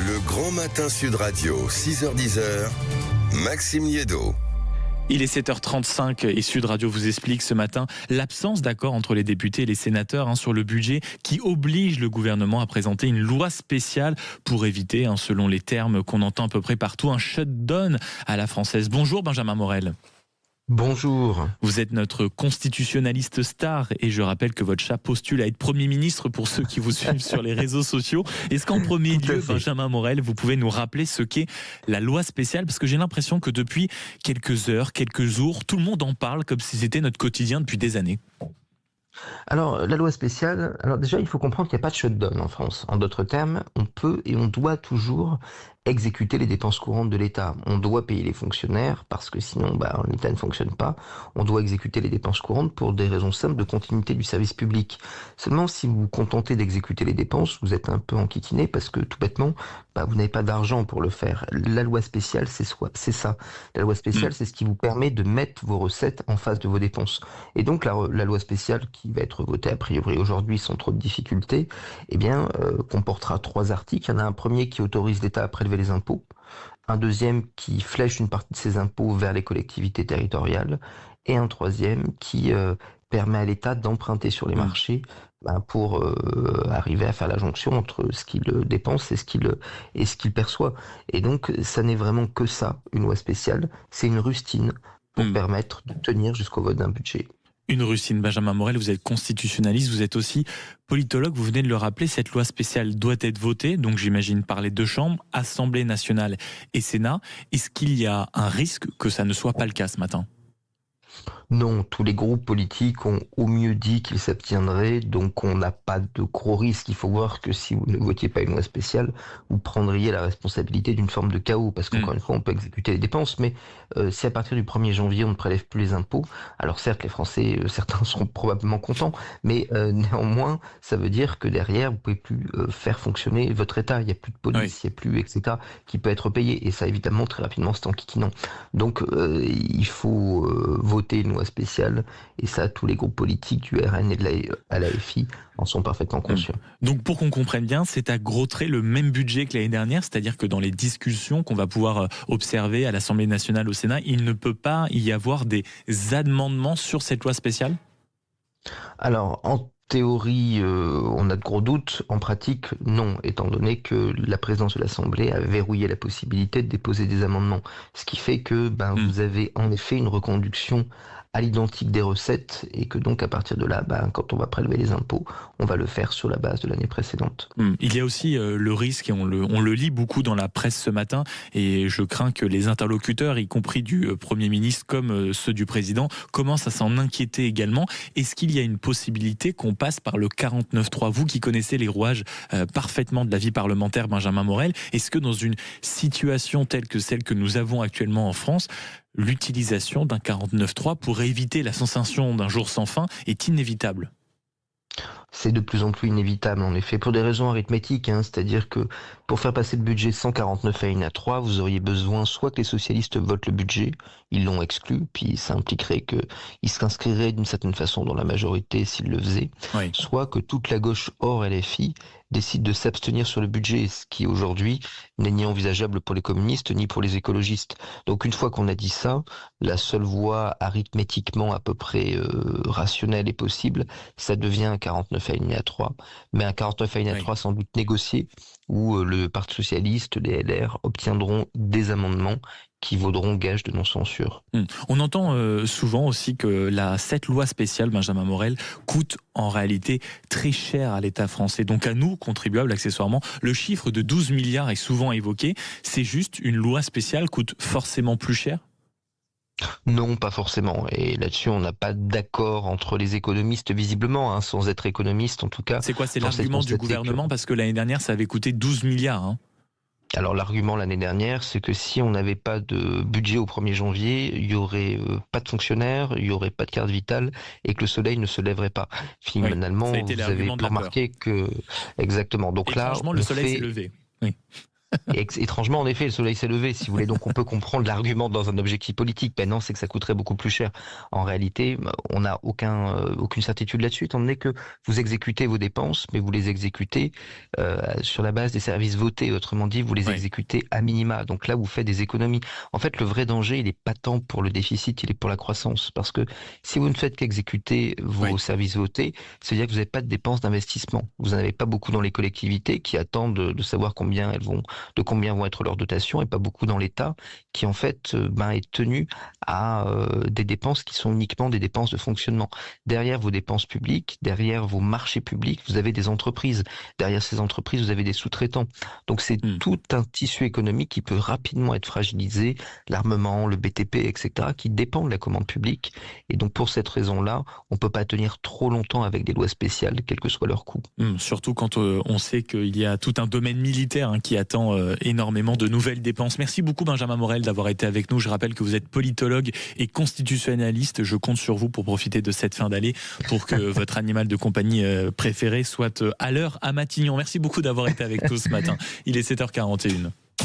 Le Grand Matin Sud Radio, 6h-10h, Maxime Liédot. Il est 7h35 et Sud Radio vous explique ce matin l'absence d'accord entre les députés et les sénateurs sur le budget qui oblige le gouvernement à présenter une loi spéciale pour éviter, selon les termes qu'on entend à peu près partout, un shutdown à la française. Bonjour Benjamin Morel. Bonjour. Vous êtes notre constitutionnaliste star et je rappelle que votre chat postule à être Premier ministre pour ceux qui vous suivent sur les réseaux sociaux. Est-ce qu'en premier lieu, Benjamin Morel, vous pouvez nous rappeler ce qu'est la loi spéciale? Parce que j'ai l'impression que depuis quelques heures, quelques jours, tout le monde en parle comme si c'était notre quotidien depuis des années. Alors, la loi spéciale, déjà, il faut comprendre qu'il n'y a pas de shutdown en France. En d'autres termes, on peut et on doit toujours exécuter les dépenses courantes de l'État. On doit payer les fonctionnaires parce que sinon, l'État ne fonctionne pas. On doit exécuter les dépenses courantes pour des raisons simples de continuité du service public. Seulement, si vous vous contentez d'exécuter les dépenses, vous êtes un peu enquiquiné parce que tout bêtement, vous n'avez pas d'argent pour le faire. La loi spéciale, c'est ça. La loi spéciale, c'est ce qui vous permet de mettre vos recettes en face de vos dépenses. Et donc, la loi spéciale qui va être votée a priori aujourd'hui sans trop de difficultés, comportera 3 articles. Il y en a un premier qui autorise l'État à prélever les impôts, un deuxième qui flèche une partie de ces impôts vers les collectivités territoriales, et un troisième qui permet à l'État d'emprunter sur les marchés pour arriver à faire la jonction entre ce qu'il dépense et ce qu'il perçoit. Et donc, ça n'est vraiment que ça, une loi spéciale, c'est une rustine pour permettre de tenir jusqu'au vote d'un budget. Une rustine. Benjamin Morel, vous êtes constitutionnaliste, vous êtes aussi politologue, vous venez de le rappeler, cette loi spéciale doit être votée, donc j'imagine par les deux chambres, Assemblée nationale et Sénat. Est-ce qu'il y a un risque que ça ne soit pas le cas ce matin ? Non, tous les groupes politiques ont au mieux dit qu'ils s'abstiendraient, donc on n'a pas de gros risques. Il faut voir que si vous ne votiez pas une loi spéciale, vous prendriez la responsabilité d'une forme de chaos, parce qu'encore une fois, on peut exécuter les dépenses, mais si à partir du 1er janvier, on ne prélève plus les impôts, alors certes, les Français, certains seront probablement contents, mais néanmoins, ça veut dire que derrière, vous pouvez plus faire fonctionner votre État. Il n'y a plus de police, il n'y a plus, etc., qui peut être payé, et ça, évidemment, très rapidement, c'est enquiquinant. Donc, il faut voter une loi spéciale, et ça, tous les groupes politiques du RN et de la LFI en sont parfaitement conscients. Donc pour qu'on comprenne bien, c'est à gros traits le même budget que l'année dernière, c'est-à-dire que dans les discussions qu'on va pouvoir observer à l'Assemblée nationale, au Sénat, il ne peut pas y avoir des amendements sur cette loi spéciale ? Alors, en théorie, on a de gros doutes. En pratique, non, étant donné que la présidence de l'Assemblée a verrouillé la possibilité de déposer des amendements. Ce qui fait que vous avez en effet une reconduction à l'identique des recettes, et que donc à partir de là, quand on va prélever les impôts, on va le faire sur la base de l'année précédente. Il y a aussi le risque, et on le lit beaucoup dans la presse ce matin, et je crains que les interlocuteurs, y compris du Premier ministre comme ceux du Président, commencent à s'en inquiéter également. Est-ce qu'il y a une possibilité qu'on passe par le 49.3 ? Vous qui connaissez les rouages parfaitement de la vie parlementaire, Benjamin Morel, est-ce que dans une situation telle que celle que nous avons actuellement en France, l'utilisation d'un 49.3 pour éviter la sensation d'un jour sans fin est inévitable ? C'est de plus en plus inévitable, en effet, pour des raisons arithmétiques, c'est-à-dire que pour faire passer le budget de 149 alinéa 3, vous auriez besoin soit que les socialistes votent le budget, ils l'ont exclu, puis ça impliquerait qu'ils s'inscriraient d'une certaine façon dans la majorité s'ils le faisaient, soit que toute la gauche hors LFI décide de s'abstenir sur le budget, ce qui aujourd'hui n'est ni envisageable pour les communistes ni pour les écologistes. Donc une fois qu'on a dit ça, la seule voie arithmétiquement à peu près rationnelle et possible, ça devient un 49 alinéa 3, mais un 49 alinéa 3 sans doute négocié, où le Parti socialiste, les LR obtiendront des amendements qui vaudront gage de non-censure. On entend souvent aussi que cette loi spéciale, Benjamin Morel, coûte en réalité très cher à l'État français, donc à nous, contribuables accessoirement. Le chiffre de 12 milliards est souvent évoqué. C'est juste une loi spéciale coûte forcément plus cher ? Non, pas forcément. Et là-dessus, on n'a pas d'accord entre les économistes, visiblement, sans être économiste en tout cas. C'est quoi, c'est l'argument du gouvernement ? Parce que l'année dernière, ça avait coûté 12 milliards. Alors l'argument l'année dernière, c'est que si on n'avait pas de budget au 1er janvier, il n'y aurait pas de fonctionnaires, il n'y aurait pas de carte vitale, et que le soleil ne se lèverait pas. Finalement, vous avez remarqué que... Exactement. Donc et là, franchement, le soleil s'est levé. Oui. Et étrangement, en effet, le soleil s'est levé, si vous voulez. Donc, on peut comprendre l'argument dans un objectif politique. Maintenant, c'est que ça coûterait beaucoup plus cher. En réalité, on n'a aucune certitude là-dessus, étant donné que vous exécutez vos dépenses, mais vous les exécutez sur la base des services votés. Autrement dit, vous les Ouais. exécutez à minima. Donc là, vous faites des économies. En fait, le vrai danger, il n'est pas tant pour le déficit, il est pour la croissance. Parce que si vous ne faites qu'exécuter vos Ouais. services votés, c'est-à-dire que vous n'avez pas de dépenses d'investissement. Vous n'en avez pas beaucoup dans les collectivités qui attendent de savoir de combien vont être leurs dotations, et pas beaucoup dans l'État qui en fait est tenu à des dépenses qui sont uniquement des dépenses de fonctionnement. Derrière vos dépenses publiques, derrière vos marchés publics, vous avez des entreprises. Derrière ces entreprises, vous avez des sous-traitants. Donc c'est Hmm. tout un tissu économique qui peut rapidement être fragilisé, l'armement, le BTP, etc., qui dépend de la commande publique. Et donc pour cette raison-là, on ne peut pas tenir trop longtemps avec des lois spéciales, quel que soit leur coût. Surtout quand on sait qu'il y a tout un domaine militaire qui attend énormément de nouvelles dépenses. Merci beaucoup Benjamin Morel d'avoir été avec nous. Je rappelle que vous êtes politologue et constitutionnaliste. Je compte sur vous pour profiter de cette fin d'année pour que votre animal de compagnie préféré soit à l'heure à Matignon. Merci beaucoup d'avoir été avec nous ce matin. Il est 7h41.